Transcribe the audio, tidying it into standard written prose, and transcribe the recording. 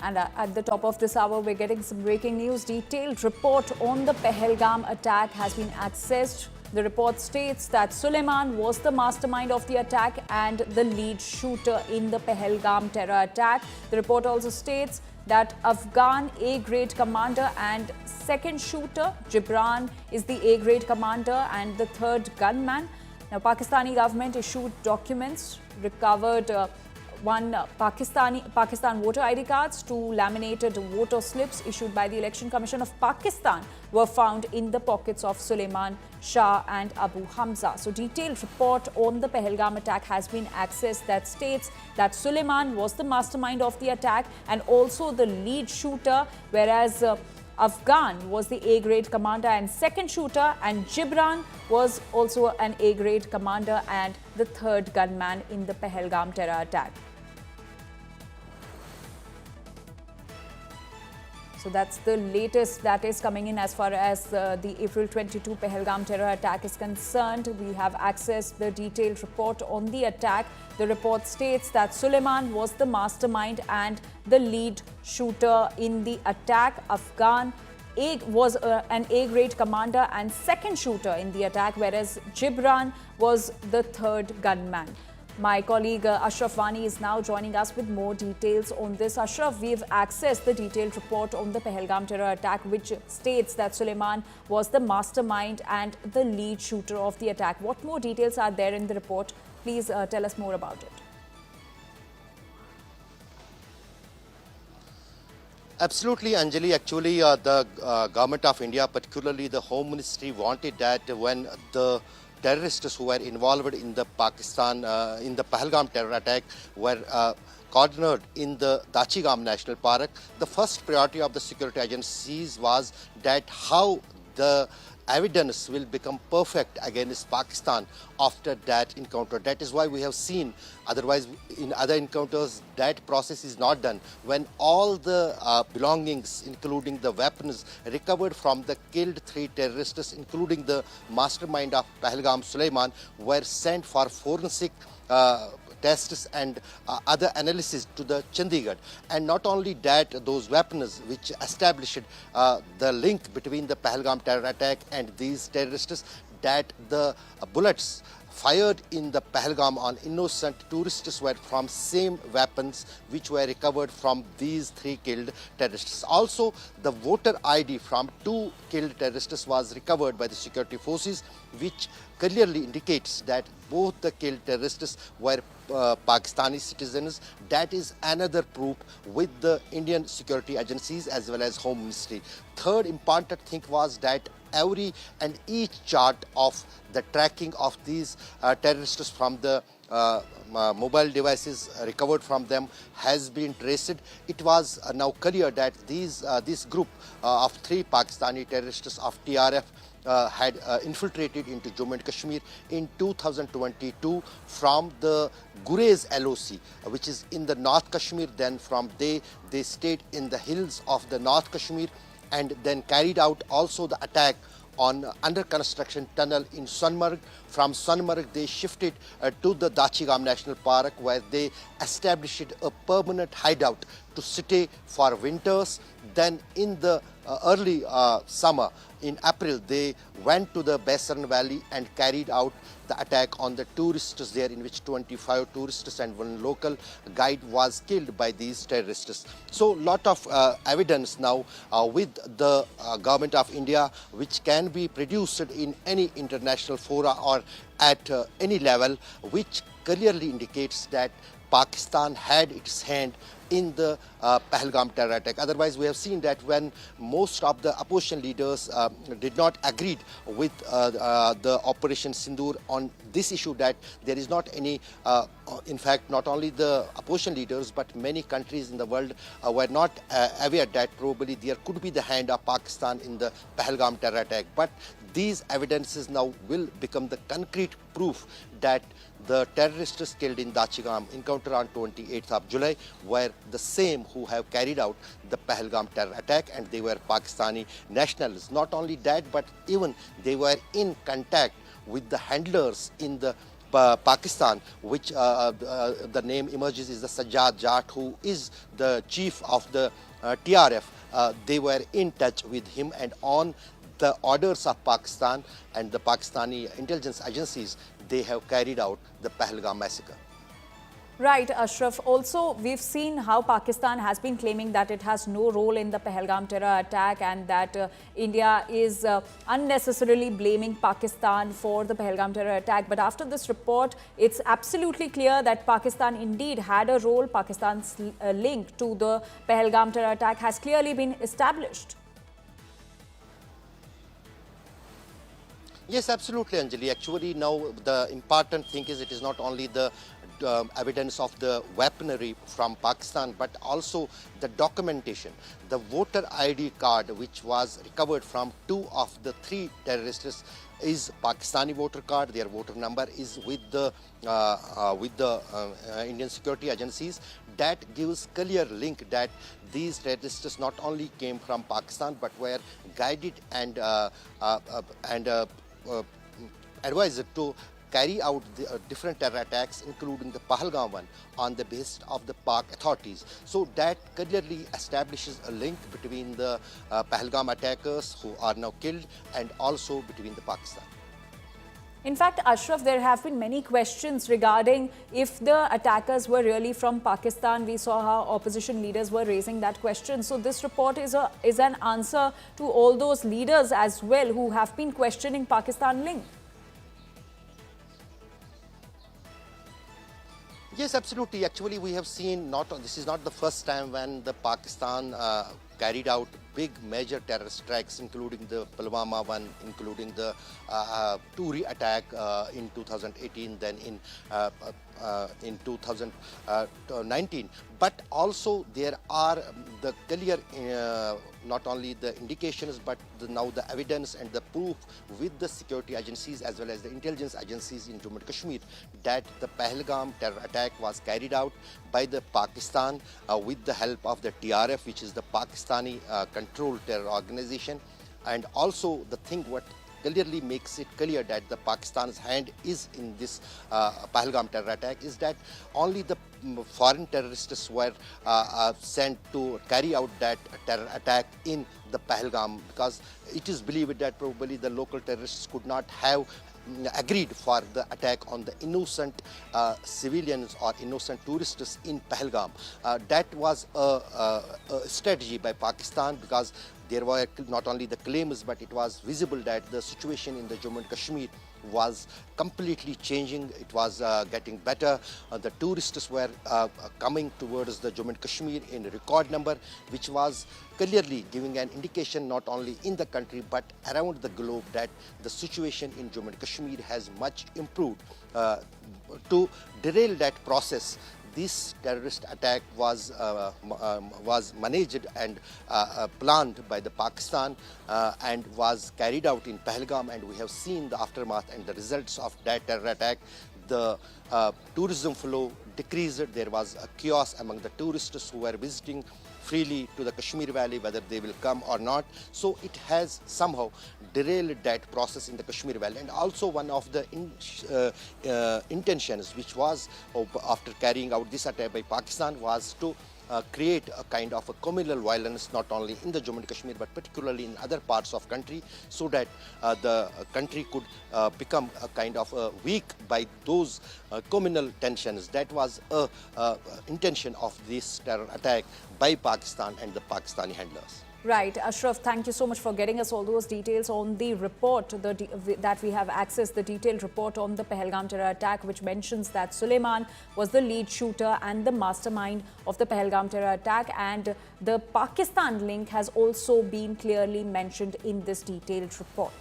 And at the top of this hour, we're getting some breaking news. Detailed report on the Pahalgam attack has been accessed. The report states that Suleiman was the mastermind of the attack and the lead shooter in the Pahalgam terror attack. The report also states that Afghan A-grade commander and second shooter Gibran is the A-grade commander and the third gunman. Now, Pakistani government issued documents, recovered Pakistan voter ID cards, two laminated voter slips issued by the Election Commission of Pakistan were found in the pockets of Suleiman Shah and Abu Hamza. So, detailed report on the Pahalgam attack has been accessed that states that Suleiman was the mastermind of the attack and also the lead shooter, whereas Afghan was the A-grade commander and second shooter, and Gibran was also an A-grade commander and the third gunman in the Pahalgam terror attack. So that's the latest that is coming in as far as the April 22 Pahalgam terror attack is concerned. We have accessed the detailed report on the attack. The report states that Suleiman was the mastermind and the lead shooter in the attack. Afghan was an A-grade commander and second shooter in the attack, whereas Gibran was the third gunman. My colleague Ashraf Wani is now joining us with more details on this. Ashraf, we've accessed the detailed report on the Pahalgam terror attack, which states that Suleiman was the mastermind and the lead shooter of the attack. What more details are there in the report? Please tell us more about it. Absolutely, Anjali. Actually, the government of India, particularly the Home Ministry, wanted that when the terrorists who were involved in the Pahalgam terror attack were cornered in the Dachigam National Park, the first priority of the security agencies was that how the evidence will become perfect against Pakistan after that encounter. That is why we have seen, otherwise in other encounters, that process is not done. When all the belongings, including the weapons recovered from the killed three terrorists, including the mastermind of Pahalgam Suleiman, were sent for forensic tests and other analysis to the Chandigarh. And not only that, those weapons which established the link between the Pahalgam terror attack and these terrorists, that the bullets fired in the Pahalgam on innocent tourists were from same weapons which were recovered from these three killed terrorists. Also, the voter ID from two killed terrorists was recovered by the security forces, which clearly indicates that both the killed terrorists were Pakistani citizens. That is another proof with the Indian security agencies as well as Home Ministry. Third important thing was that every and each chart of the tracking of these terrorists from the mobile devices recovered from them has been traced. It was now clear that this group of three Pakistani terrorists of TRF had infiltrated into Jammu and Kashmir in 2022 from the Gurez LOC, which is in the North Kashmir. Then from they stayed in the hills of the North Kashmir and then carried out also the attack on under construction tunnel in Sonmarg. From Sonmarg, they shifted to the Dachigam National Park, where they established a permanent hideout to stay for winters. Then in the early summer, in April, they went to the Basaran Valley and carried out the attack on the tourists there, in which 25 tourists and one local guide was killed by these terrorists. So, lot of evidence now with the government of India, which can be produced in any international fora or at any level, which clearly indicates that Pakistan had its hand in the Pahalgam terror attack. Otherwise, we have seen that when most of the opposition leaders did not agree with the Operation Sindoor on this issue, that there is not any, in fact, not only the opposition leaders, but many countries in the world were not aware that probably there could be the hand of Pakistan in the Pahalgam terror attack. But these evidences now will become the concrete proof that the terrorists killed in Dachigam encounter on 28th of July were the same who have carried out the Pahalgam terror attack, and they were Pakistani nationals. Not only that, but even they were in contact with the handlers in the Pakistan, which the name emerges is the Sajjad Jat, who is the chief of the TRF. They were in touch with him, and on the orders of Pakistan and the Pakistani intelligence agencies, they have carried out the Pahalgam massacre. Right, Ashraf. Also, we've seen how Pakistan has been claiming that it has no role in the Pahalgam terror attack and that India is unnecessarily blaming Pakistan for the Pahalgam terror attack. But after this report, it's absolutely clear that Pakistan indeed had a role. Pakistan's link to the Pahalgam terror attack has clearly been established. Yes, absolutely, Anjali. Actually, now the important thing is it is not only the evidence of the weaponry from Pakistan, but also the documentation. The voter ID card, which was recovered from 2 of the 3 terrorists, is Pakistani voter card. Their voter number is with the Indian security agencies. That gives clear link that these terrorists not only came from Pakistan but were guided and advised to carry out the, different terror attacks, including the Pahalgam one, on the behest of the Pak authorities. So that clearly establishes a link between the Pahalgam attackers who are now killed and also between the Pakistan. In fact, Ashraf, there have been many questions regarding if the attackers were really from Pakistan. We saw how opposition leaders were raising that question. So this report is an answer to all those leaders as well who have been questioning Pakistan link. Yes, absolutely. Actually, we have seen this is not the first time when the Pakistan carried out big major terrorist strikes, including the Pulwama one, including the Turi attack in 2018, then in 2019. But also there are the clear, not only the indications, but now the evidence and the proof with the security agencies as well as the intelligence agencies in Jammu and Kashmir that the Pahalgam terror attack was carried out by the Pakistan with the help of the TRF, which is the Pakistani controlled terror organization. And also the thing what clearly makes it clear that the Pakistan's hand is in this Pahalgam terror attack is that only the foreign terrorists were sent to carry out that terror attack in the Pahalgam, because it is believed that probably the local terrorists could not have agreed for the attack on the innocent civilians or innocent tourists in Pahalgam. That was a strategy by Pakistan, because there were not only the claims, but it was visible that the situation in the Jammu and Kashmir was completely changing. It was getting better. The tourists were coming towards the Jammu and Kashmir in record number, which was clearly giving an indication not only in the country but around the globe that the situation in Jammu and Kashmir has much improved. To derail that process, this terrorist attack was managed and planned by the Pakistan and was carried out in Pahalgam, and we have seen the aftermath and the results of that terror attack. The tourism flow decreased. There was a chaos among the tourists who were visiting freely to the Kashmir Valley, whether they will come or not. So it has somehow derailed that process in the Kashmir Valley. And also one of the intentions which was after carrying out this attack by Pakistan was to create a kind of a communal violence not only in the Jammu and Kashmir but particularly in other parts of country, so that the country could become a kind of weak by those communal tensions. That was a intention of this terror attack by Pakistan and the Pakistani handlers. Right. Ashraf, thank you so much for getting us all those details on the report that we have accessed, the detailed report on the Pahalgam terror attack, which mentions that Suleiman was the lead shooter and the mastermind of the Pahalgam terror attack, and the Pakistan link has also been clearly mentioned in this detailed report.